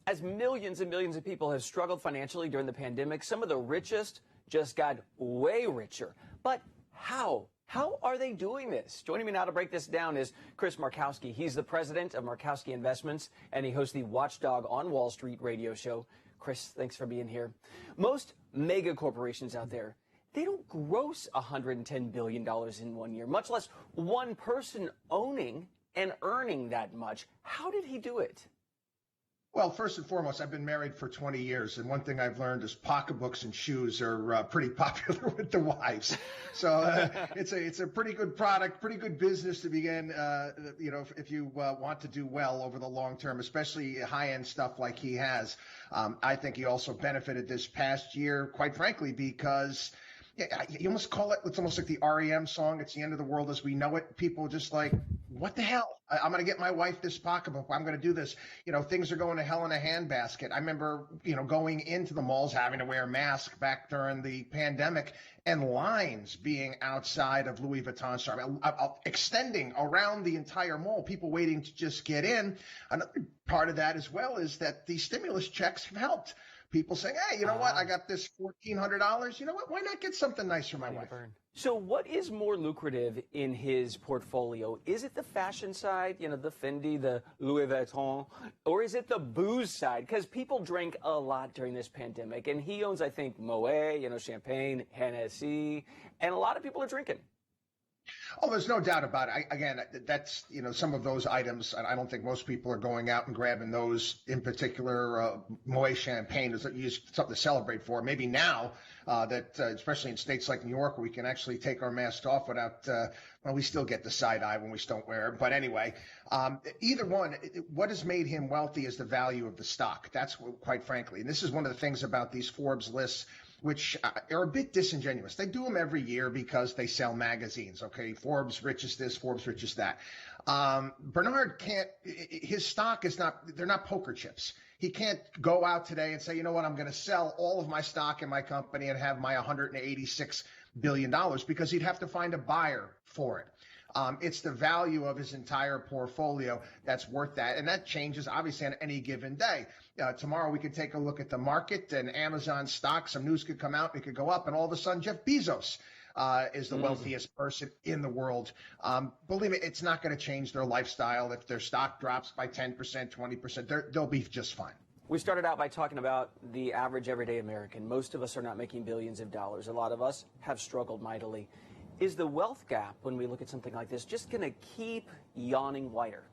As millions and millions of people have struggled financially during the pandemic, some of the richest just got way richer. But how? How are they doing this? Joining me now to break this down is Chris Markowski. He's the president of Markowski Investments, and he hosts the Watchdog on Wall Street radio show. Chris, thanks for being here. Most mega corporations out there, they don't gross $110 billion in 1 year, much less one person owning and earning that much. How did he do it? Well, first and foremost, I've been married for 20 years, and one thing I've learned is pocketbooks and shoes are pretty popular with the wives. So it's a pretty good product, pretty good business to begin, if you want to do well over the long term, especially high-end stuff like he has. I think he also benefited this past year, quite frankly, because you almost call it, it's almost like the REM song, It's the End of the World as We Know It. People just like, what the hell? I'm going to get my wife this pocketbook. I'm going to do this. Things are going to hell in a handbasket. I remember, going into the malls, having to wear a mask back during the pandemic, and lines being outside of Louis Vuitton store, extending around the entire mall, people waiting to just get in. Another part of that as well is that the stimulus checks have helped. People saying, hey, you know what? I got this $1,400. You know what? Why not get something nice for my wife? So what is more lucrative in his portfolio? Is it the fashion side, the Fendi, the Louis Vuitton, or is it the booze side? Because people drank a lot during this pandemic, and he owns, I think, Moet, Champagne, Hennessy, and a lot of people are drinking. Oh, there's no doubt about it. Again, that's, some of those items, I don't think most people are going out and grabbing those in particular. Moet Champagne is something to celebrate for. Maybe now that, especially in states like New York, where we can actually take our mask off without, we still get the side eye when we don't wear it. But anyway, either one, what has made him wealthy is the value of the stock. That's quite frankly. And this is one of the things about these Forbes lists, which are a bit disingenuous. They do them every year because they sell magazines, okay? Forbes richest this, Forbes richest that. Bernard can't, his stock is not, they're not poker chips. He can't go out today and say, you know what, I'm going to sell all of my stock in my company and have my $186 billion, because he'd have to find a buyer for it. It's the value of his entire portfolio that's worth that. And that changes, obviously, on any given day. Tomorrow we could take a look at the market and Amazon stock. Some news could come out. It could go up. And all of a sudden, Jeff Bezos is the wealthiest person in the world. Believe me, it's not going to change their lifestyle. If their stock drops by 10%, 20%, they'll be just fine. We started out by talking about the average everyday American. Most of us are not making billions of dollars. A lot of us have struggled mightily. Is the wealth gap, when we look at something like this, just going to keep yawning wider?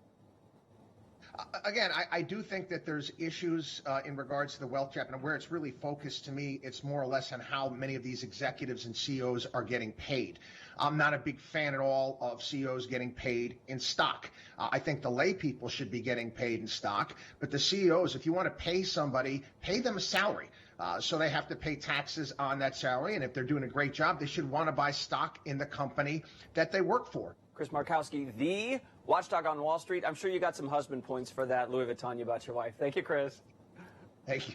Again, I do think that there's issues in regards to the wealth gap, and where it's really focused to me, it's more or less on how many of these executives and CEOs are getting paid. I'm not a big fan at all of CEOs getting paid in stock. I think the lay people should be getting paid in stock, but the CEOs, if you want to pay somebody, pay them a salary. So they have to pay taxes on that salary, and if they're doing a great job, they should want to buy stock in the company that they work for. Chris Markowski, the Watchdog on Wall Street. I'm sure you got some husband points for that Louis Vuitton you bought your wife. Thank you, Chris. Thank you.